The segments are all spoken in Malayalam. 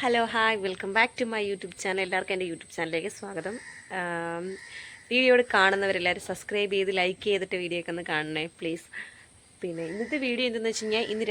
Hello hi welcome back to my YouTube channel. എല്ലാവർക്കും എൻ്റെ യൂട്യൂബ് ചാനലിലേക്ക് സ്വാഗതം. വീഡിയോയോട് കാണുന്നവരെല്ലാവരും സബ്സ്ക്രൈബ് ചെയ്ത് ലൈക്ക് ചെയ്തിട്ട് വീഡിയോ ഒക്കെ ഒന്ന് കാണണേ പ്ലീസ്. പിന്നെ ഇന്നത്തെ വീഡിയോ എന്തെന്ന് വെച്ച് കഴിഞ്ഞാൽ ഇന്ന്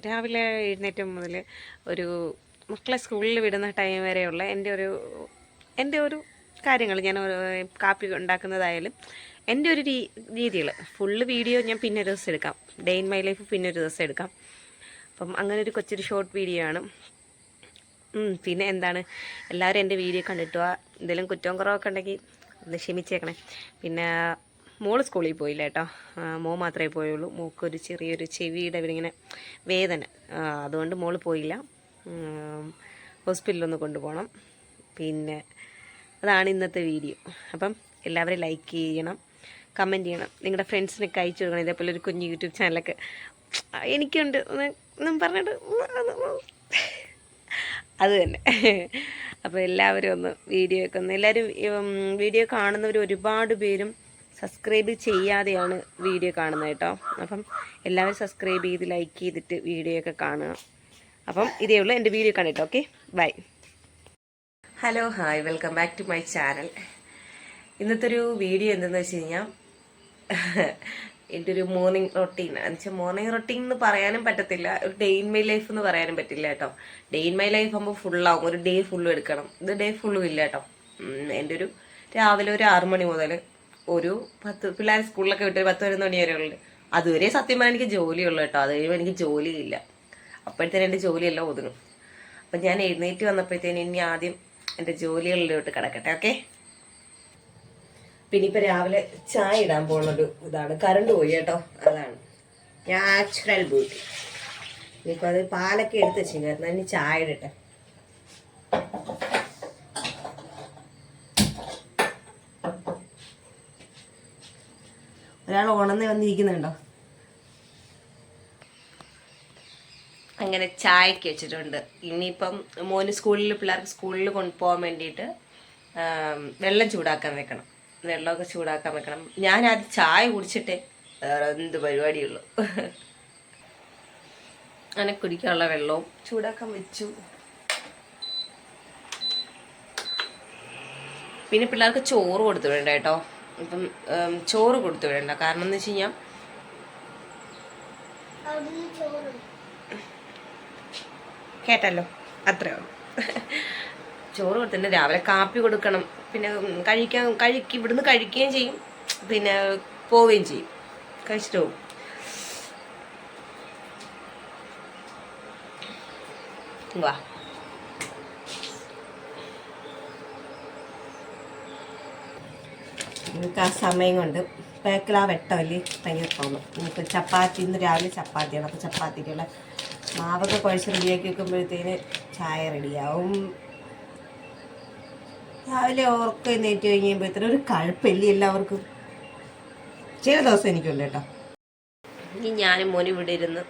രാവിലെ എഴുന്നേറ്റം മുതൽ ഒരു മക്കളെ സ്കൂളിൽ വിടുന്ന ടൈം വരെയുള്ള എൻ്റെ ഒരു കാര്യങ്ങൾ ഞാൻ കാപ്പി ഉണ്ടാക്കുന്നതായാലും എൻ്റെ ഒരു രീതികൾ ഫുള്ള് വീഡിയോ ഞാൻ പിന്നെ ഒരു ദിവസം എടുക്കാം. ഡേ ഇൻ മൈ ലൈഫ് പിന്നെ ഒരു ദിവസം എടുക്കാം. അപ്പം അങ്ങനെ ഒരു കൊച്ചൊരു ഷോർട്ട് വീഡിയോ ആണ്. പിന്നെ എന്താണ്, എല്ലാവരും എൻ്റെ വീഡിയോ കണ്ടിട്ട് എന്തെങ്കിലും കുറ്റവും കുറവൊക്കെ ഉണ്ടെങ്കിൽ ഒന്ന് ക്ഷമിച്ചേക്കണേ. പിന്നെ മോള് സ്കൂളിൽ പോയില്ല കേട്ടോ, മാത്രമേ പോയുള്ളൂ. മോൾക്കൊരു ചെറിയൊരു ചെവിയുടെ ഇങ്ങനെ വേദന, അതുകൊണ്ട് മോള് പോയില്ല. ഹോസ്പിറ്റലിലൊന്ന് കൊണ്ടുപോകണം. പിന്നെ അതാണ് ഇന്നത്തെ വീഡിയോ. അപ്പം എല്ലാവരും ലൈക്ക് ചെയ്യണം, കമൻറ്റ് ചെയ്യണം, നിങ്ങളുടെ ഫ്രണ്ട്സിനൊക്കെ അയച്ചു കൊടുക്കണം. ഇതേപോലെ ഒരു കുഞ്ഞ് യൂട്യൂബ് ചാനലൊക്കെ എനിക്കുണ്ട് എന്നും പറഞ്ഞിട്ട് അത് തന്നെ. അപ്പോൾ എല്ലാവരും ഒന്ന് എല്ലാവരും വീഡിയോ കാണുന്നവർ ഒരുപാട് പേരും സബ്സ്ക്രൈബ് ചെയ്യാതെയാണ് വീഡിയോ കാണുന്നത് കേട്ടോ. അപ്പം എല്ലാവരും സബ്സ്ക്രൈബ് ചെയ്ത് ലൈക്ക് ചെയ്തിട്ട് വീഡിയോ ഒക്കെ കാണുക. അപ്പം ഇതേ ഉള്ളൂ എൻ്റെ വീഡിയോ കണ്ടിട്ട്. Okay, bye. Hello hi welcome back to my channel. ഇന്നത്തെ ഒരു വീഡിയോ എന്തെന്ന് വെച്ച് കഴിഞ്ഞാൽ എൻ്റെ ഒരു മോർണിംഗ് റൊട്ടീൻ. എന്നുവെച്ചാൽ മോർണിംഗ് റൊട്ടീൻ എന്ന് പറയാനും പറ്റത്തില്ല, ഒരു ഡേ ഇൻ മൈ ലൈഫ് എന്ന് പറയാനും പറ്റില്ല കേട്ടോ. ഡേ ഇൻ മൈ ലൈഫ് ആകുമ്പോൾ ഫുള്ളാവും, ഒരു ഡേ ഫുള്ളും എടുക്കണം. ഇത് ഡേ ഫുള്ളും ഇല്ല കേട്ടോ. എൻ്റെ ഒരു രാവിലെ ഒരു 6 മണി മുതൽ ഒരു 10 പിള്ളേർ സ്കൂളിലൊക്കെ വിട്ട് 10-11 മണി വരെ ഉള്ളത്. അതുവരെ സത്യം പറഞ്ഞാൽ എനിക്ക് ജോലിയുള്ളൂ കേട്ടോ. അത് കഴിയുമ്പോൾ എനിക്ക് ജോലിയില്ല. അപ്പോഴത്തേനും എൻ്റെ ജോലിയെല്ലാം ഒതുങ്ങും. അപ്പം ഞാൻ എഴുന്നേറ്റ് വന്നപ്പോഴത്തേനും ഇനി ആദ്യം എൻ്റെ ജോലികളിലോട്ട് കിടക്കട്ടെ. ഓക്കെ. പിന്നെ ഇപ്പം രാവിലെ ചായ ഇടാൻ പോകുന്നൊരു ഇതാണ്, കറണ്ട് പോയി കേട്ടോ. അതാണ് നാച്ചുറൽ ബ്യൂട്ടി. ഇനിയിപ്പോൾ അത് പാലൊക്കെ എടുത്ത് വെച്ചിരുന്നു, ഇനി ചായ ഇടട്ടെ. ഒരാൾ ഉണർന്ന് വന്നിരിക്കുന്നുണ്ടോ? അങ്ങനെ ചായക്ക് വെച്ചിട്ടുണ്ട്. ഇനിയിപ്പം പിള്ളേർക്ക് സ്കൂളിൽ കൊണ്ടുപോകാൻ വേണ്ടിയിട്ട് വെള്ളം ചൂടാക്കാൻ വെക്കണം. വെള്ളമൊക്കെ ചൂടാക്കാൻ വെക്കണം. ഞാനത് ചായ കുടിച്ചിട്ടേ വേറെ എന്ത് പരിപാടിയുള്ളൂ. അങ്ങനെ കുടിക്കാനുള്ള വെള്ളവും ചൂടാക്കാൻ വെച്ചു. പിന്നെ പിള്ളേർക്ക് ചോറ് കൊടുത്തു വിടണ്ട കേട്ടോ. ഇപ്പം ചോറ് കൊടുത്തു വിടണ്ട. കാരണം എന്ന് വെച്ച് കഴിഞ്ഞാൽ കേട്ടല്ലോ, അത്രയോ. ചോറ് കൊടുത്തിട്ട് രാവിലെ കാപ്പി കൊടുക്കണം. പിന്നെ ഇവിടുന്ന് കഴിക്കുകയും ചെയ്യും, പിന്നെ പോവുകയും ചെയ്യും, കഴിച്ചിട്ട് പോകും. വാ. എനിക്ക് ആ സമയം കൊണ്ട് പേക്കല വെട്ടമല്ലേ ഭയങ്കര തോന്നും. നമുക്ക് ചപ്പാത്തി, ഇന്ന് രാവിലെ ചപ്പാത്തിയാണ്. അപ്പോൾ ചപ്പാത്തിക്കുള്ള മാവൊക്കെ കുഴച്ച് റെഡിയാക്കി വെക്കുമ്പോഴത്തേന് ചായ റെഡിയാവും. രാവിലെ ഓർക്ക് എഴുന്നേറ്റ് കഴിയുമ്പോഴത്തേനും ഒരു കഴുപ്പല്ലേ എല്ലാവർക്കും. ചില ദിവസം എനിക്കുണ്ട് കേട്ടോ. ഇനി ഞാനും മോനും ഇവിടെ ഇരുന്ന്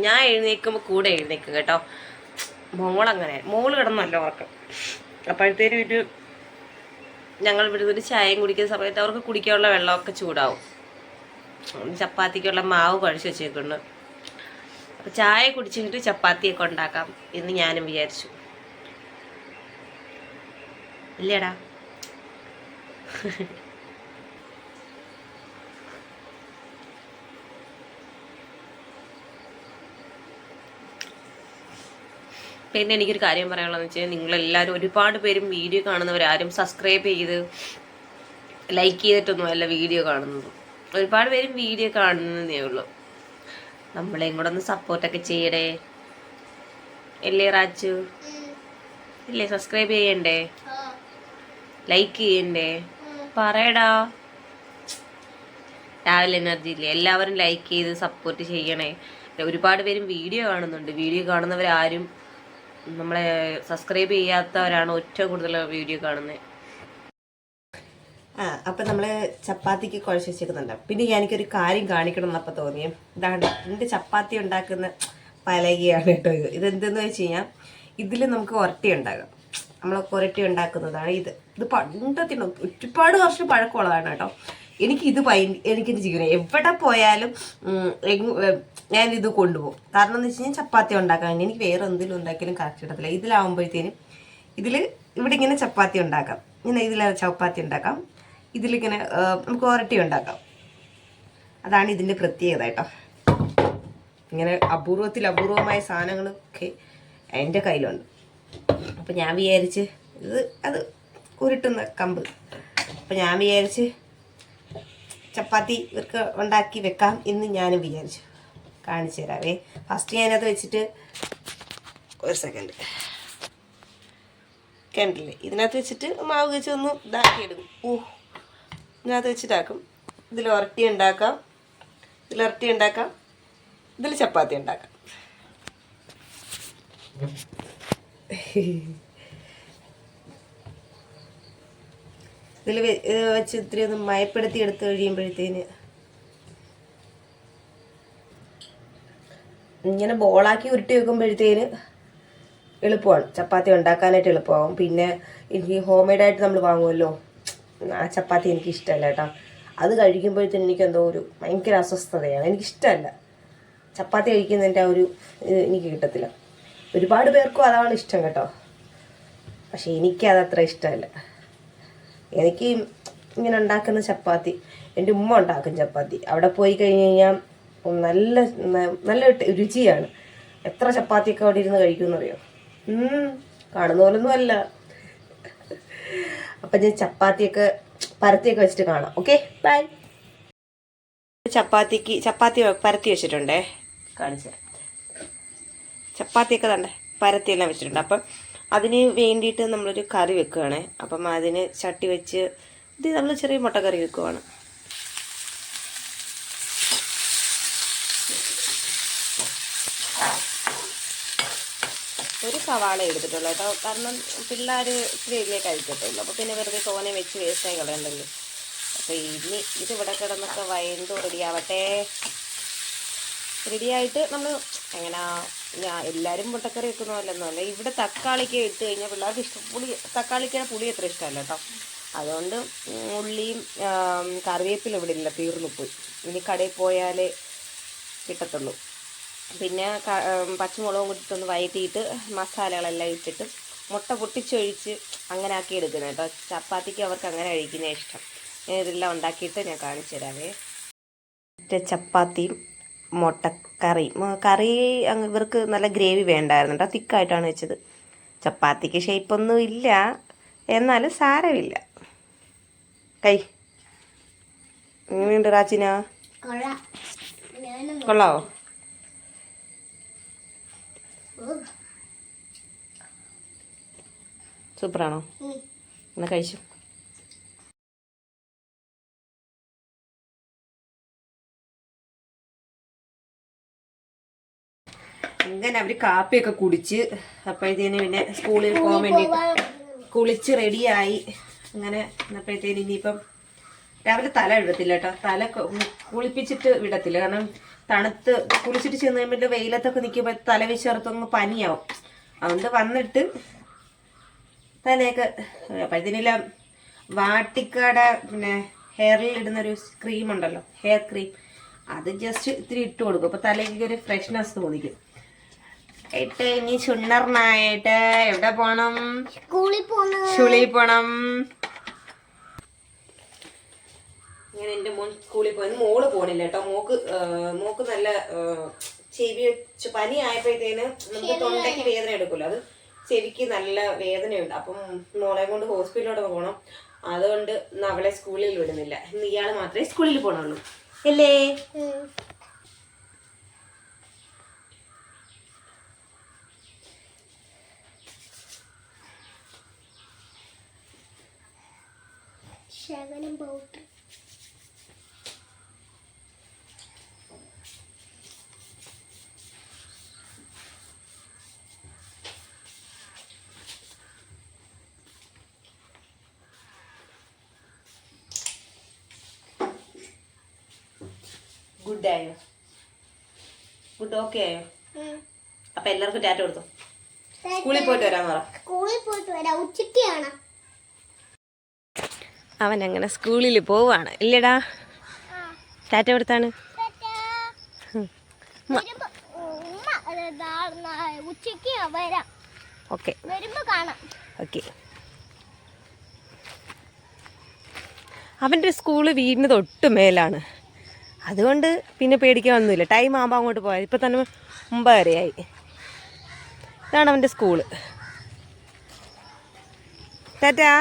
ഞാൻ എഴുന്നേൽക്കുമ്പോൾ കൂടെ എഴുന്നേക്കും കേട്ടോ. മോള് കിടന്നല്ല ഉറക്കം. അപ്പോഴത്തേനും ഞങ്ങൾ ഇവിടെ ഒരു ചായയും കുടിക്കുന്ന സമയത്ത് അവർക്ക് കുടിക്കാനുള്ള വെള്ളമൊക്കെ ചൂടാവും. ചപ്പാത്തിക്കുള്ള മാവ് കുഴച്ച് വെച്ചേക്കുന്നു. അപ്പോൾ ചായ കുടിച്ചിട്ട് ചപ്പാത്തിയൊക്കെ ഉണ്ടാക്കാം എന്ന് ഞാനും വിചാരിച്ചു. ഇല്ലേടാ? പിന്നെ എനിക്കൊരു കാര്യം പറയാനുള്ളതെന്ന് വെച്ചാൽ, നിങ്ങളെല്ലാവരും ഒരുപാട് പേരും വീഡിയോ കാണുന്നവരാരും സബ്സ്ക്രൈബ് ചെയ്ത് ലൈക്ക് ചെയ്തിട്ടൊന്നും അല്ല വീഡിയോ കാണുന്നത്. ഒരുപാട് പേരും വീഡിയോ കാണുന്നതേ ഉള്ളൂ. നമ്മളെയും കൂടെ ഒന്ന് സപ്പോർട്ടൊക്കെ ചെയ്യടേ. അല്ലേ രാജു? ഇല്ലേ? സബ്സ്ക്രൈബ് ചെയ്യണ്ടേ? ലൈക്ക് ചെയ്യണ്ടേ? പറയടാ. രാവിലെ എനർജി ഇല്ലേ? എല്ലാവരും ലൈക്ക് ചെയ്ത് സപ്പോർട്ട് ചെയ്യണേ. ഒരുപാട് പേരും വീഡിയോ കാണുന്നുണ്ട്. വീഡിയോ കാണുന്നവരാരും നമ്മളെ സബ്സ്ക്രൈബ് ചെയ്യാത്തവരാണ് ഏറ്റവും കൂടുതൽ വീഡിയോ കാണുന്നത്. അപ്പം നമ്മൾ ചപ്പാത്തിക്ക് കുഴച്ച് വെച്ചേക്കുന്നുണ്ട്. പിന്നെ എനിക്കൊരു കാര്യം കാണിക്കണം എന്നപ്പോൾ തോന്നിയേ. ഇതാണ് എൻ്റെ ചപ്പാത്തി ഉണ്ടാക്കുന്ന പലകയാണ് കേട്ടോ. ഇതെന്തെന്ന് വെച്ച് കഴിഞ്ഞാൽ, ഇതിൽ നമുക്ക് ഉരട്ടി ഉണ്ടാകാം. നമ്മൾ പുരട്ടി ഉണ്ടാക്കുന്നതാണ് ഇത് പണ്ടത്തിന് ഒരുപാട് വർഷം പഴക്കമുള്ളതാണ് കേട്ടോ. എനിക്കിത് എനിക്കിത് ജീവനം. എവിടെ പോയാലും ഞാനിത് കൊണ്ടുപോകും. കാരണം എന്ന് വെച്ച് കഴിഞ്ഞാൽ ചപ്പാത്തി ഉണ്ടാക്കാൻ വേണ്ടി. എനിക്ക് വേറെ എന്തെങ്കിലും ഉണ്ടാക്കിയാലും കറക്റ്റ് ഇടത്തില്ല. ഇതിലാവുമ്പോഴത്തേനും ഇവിടെ ഇങ്ങനെ ചപ്പാത്തി ഉണ്ടാക്കാം, ഇങ്ങനെ ഇതിൽ ചപ്പാത്തി ഉണ്ടാക്കാം, ഇതിലിങ്ങനെ നമുക്ക് ഒരട്ടി ഉണ്ടാക്കാം. അതാണ് ഇതിൻ്റെ പ്രത്യേകത കേട്ടോ. ഇങ്ങനെ അപൂർവമായ സാധനങ്ങളൊക്കെ എൻ്റെ കയ്യിലുണ്ട്. അപ്പം ഞാൻ വിചാരിച്ച് അത് ഉരുട്ടുന്ന കമ്പ്. അപ്പം ഞാൻ വിചാരിച്ച് ചപ്പാത്തി ഇവർക്ക് ഉണ്ടാക്കി വെക്കാം എന്ന് ഞാനും വിചാരിച്ചു. കാണിച്ചു തരാവേ. ഫസ്റ്റ് ഞാനത് വെച്ചിട്ട് ഒരു സെക്കൻഡ് കണ്ടില്ലേ, ഇതിനകത്ത് വെച്ചിട്ട് മാവ് വെച്ച് ഒന്ന് ഇതാക്കിയെടുക്കും. ഇതിനകത്ത് വെച്ചിട്ടാക്കും. ഇതിൽ ഉരട്ടി ഉണ്ടാക്കാം, ഇതിൽ ചപ്പാത്തി ഉണ്ടാക്കാം. ഇതിൽ വെച്ച് ഇത്തിരി ഒന്ന് മയപ്പെടുത്തി എടുത്ത് കഴിയുമ്പോഴത്തേന് ഇങ്ങനെ ബോളാക്കി ഉരുട്ടി വെക്കുമ്പോഴത്തേന് എളുപ്പമാണ്. ചപ്പാത്തി ഉണ്ടാക്കാനായിട്ട് എളുപ്പമാകും. പിന്നെ എനിക്ക് ഹോം മെയ്ഡായിട്ട് നമ്മൾ വാങ്ങുമല്ലോ, ആ ചപ്പാത്തി എനിക്ക് ഇഷ്ടമല്ല കേട്ടോ. അത് കഴിക്കുമ്പോഴത്തേന് എനിക്കെന്തോ ഒരു ഭയങ്കര അസ്വസ്ഥതയാണ്. എനിക്കിഷ്ടമല്ല ചപ്പാത്തി കഴിക്കുന്നതിൻ്റെ ആ ഒരു എനിക്ക് കിട്ടത്തില്ല. ഒരുപാട് പേർക്കും അതാണ് ഇഷ്ടം കേട്ടോ, പക്ഷെ എനിക്കതത്ര ഇഷ്ടമല്ല. എനിക്ക് ഇങ്ങനെ ഉണ്ടാക്കുന്ന ചപ്പാത്തി, എൻ്റെ ഉമ്മ ഉണ്ടാക്കും ചപ്പാത്തി. അവിടെ പോയി കഴിഞ്ഞ് കഴിഞ്ഞാൽ നല്ല നല്ല രുചിയാണ്. എത്ര ചപ്പാത്തിയൊക്കെ അവിടെ ഇരുന്ന് കഴിക്കുമെന്നറിയോ? കാണുന്ന പോലൊന്നും അല്ല. അപ്പം ഞാൻ ചപ്പാത്തിയൊക്കെ പരത്തിയൊക്കെ വെച്ചിട്ട് കാണാം. Okay, by. ചപ്പാത്തി പരത്തി വെച്ചിട്ടുണ്ടേ, കാണിച്ചു. ചപ്പാത്തിയൊക്കെ തന്നെ പരത്തിയെല്ലാം വെച്ചിട്ടുണ്ട്. അപ്പം അതിന് വേണ്ടിയിട്ട് നമ്മളൊരു കറി വെക്കുകയാണ്. അപ്പം അതിന് ചട്ടി വെച്ച് ഇത് നമ്മൾ ചെറിയ മുട്ടക്കറി വെക്കുവാണ്. ഒരു സവാള എടുത്തിട്ടുള്ളൂ കേട്ടോ, കാരണം പിള്ളേർ ഗ്രേവിയെ കഴിക്കത്തുള്ളൂ. അപ്പോൾ പിന്നെ വെറുതെ തോനെ വെച്ച് വേസ്റ്റായി കളയണ്ടല്ലോ. അപ്പോൾ ഇതിവിടെ കിടന്നൊക്കെ വയന്തു റെഡിയാവട്ടെ. റെഡിയായിട്ട് നമ്മൾ എല്ലാവരും മുട്ടക്കറി വെക്കുന്നതല്ലെന്നല്ല. ഇവിടെ തക്കാളിക്ക് ഇട്ട് കഴിഞ്ഞാൽ പിള്ളേർക്ക് തക്കാളിക്ക് പുളി അത്ര ഇഷ്ടമല്ല കേട്ടോ. അതുകൊണ്ട് ഉള്ളിയും കറിവേപ്പിലും ഇവിടെ ഇല്ല, തീർന്നു പോയി. ഇനി കടയിൽ പോയാലേ കിട്ടത്തുള്ളൂ. പിന്നെ പച്ചമുളകും കൂട്ടിട്ടൊന്ന് വഴറ്റിയിട്ട് മസാലകളെല്ലാം ഇട്ടിട്ട് മുട്ട പൊട്ടിച്ചൊഴിച്ച് അങ്ങനെ ആക്കി എടുക്കുന്നത് കേട്ടോ. ചപ്പാത്തിക്ക് അവർക്ക് അങ്ങനെ കഴിക്കുന്നതാണ് ഇഷ്ടം. ഞാൻ ഇതെല്ലാം ഉണ്ടാക്കിയിട്ട് ഞാൻ കാണിച്ചു തരാവേ. ചപ്പാത്തിയും കറി ഇവർക്ക് നല്ല ഗ്രേവി വേണ്ടായിരുന്നു കേട്ടോ, തിക്കായിട്ടാണ് വെച്ചത്. ചപ്പാത്തിക്ക് ഷേപ്പൊന്നും ഇല്ല, എന്നാലും സാരമില്ല. എങ്ങനെയുണ്ട് റാച്ചിന? കൊള്ളാവോ? സൂപ്പറാണോ? എന്നാ കഴിച്ചു. അങ്ങനെ അവർ കാപ്പിയൊക്കെ കുടിച്ച് അപ്പോഴത്തേന് പിന്നെ സ്കൂളിൽ പോകാൻ വേണ്ടിയിട്ട് കുളിച്ച് റെഡിയായി. അങ്ങനെ അപ്പോഴത്തേന് ഇനിയിപ്പം രാവിലെ തല ഇടത്തില്ല കേട്ടോ, തല കുളിപ്പിച്ചിട്ട് വിടത്തില്ല. കാരണം തണുത്ത് കുളിച്ചിട്ട് ചെന്ന് കഴിയുമ്പോൾ വെയിലത്തൊക്കെ നിൽക്കുമ്പോൾ തല വിശർത്തൊന്ന് പനിയാവും. അതുകൊണ്ട് വന്നിട്ട് തലയൊക്കെ അപ്പോഴത്തേനില്ല വാട്ടിക്കാട പിന്നെ ഹെയറിൽ ഇടുന്നൊരു ക്രീം ഉണ്ടല്ലോ, ഹെയർ ക്രീം, അത് ജസ്റ്റ് ഇത്തിരി ഇട്ട് കൊടുക്കും. അപ്പോൾ തലയ്ക്ക് ഒരു ഫ്രഷ്നെസ് തോന്നിക്കും. ഇനി ചുണ്ണറിനായിട്ട് എവിടെ പോണം? സ്കൂളിൽ പോണം. ഇങ്ങനെ എൻ്റെ മോൻ സ്കൂളിൽ പോയി. മോള് പോണില്ല കേട്ടോ. മോക്ക് നല്ല ചെവി പനി ആയപ്പോഴത്തേന് നമുക്ക് തൊണ്ടയ്ക്ക് വേദന എടുക്കുമല്ലോ, അത് ചെവിക്ക് നല്ല വേദനയുണ്ട്. അപ്പം മോളെ കൊണ്ട് ഹോസ്പിറ്റലിലോട്ട് പോകണം. അതുകൊണ്ട് ഇന്ന് അവളെ സ്കൂളിൽ വിടുന്നില്ല. ഇന്ന് ഇയാൾ മാത്രമേ സ്കൂളിൽ പോകണുള്ളൂ അല്ലേ? ഗുഡ് ആയോ? ഗുഡ് ഓക്കെ ആയോ? അപ്പൊ എല്ലാവർക്കും ടാറ്റ കൊടുത്തു. സ്കൂളിൽ പോയിട്ട് വരാന്ന് പറ. സ്കൂളിൽ പോയിട്ട് വരാം, ഉച്ചയ്ക്കാണ്. അവൻ അങ്ങനെ സ്കൂളിൽ പോവാണ് ഇല്ലടാ. ടാറ്റ കൊടുത്താണ്. Okay okay. അവൻ്റെ സ്കൂള് വീടിന് തൊട്ട് മേലാണ്, അതുകൊണ്ട് പിന്നെ പേടിക്കാനൊന്നുമില്ല. ടൈം ആകുമ്പോൾ അങ്ങോട്ട് പോയാൽ ഇപ്പം തന്നെ 9:30 ഇതാണ് അവൻ്റെ സ്കൂള്. ടാറ്റാ.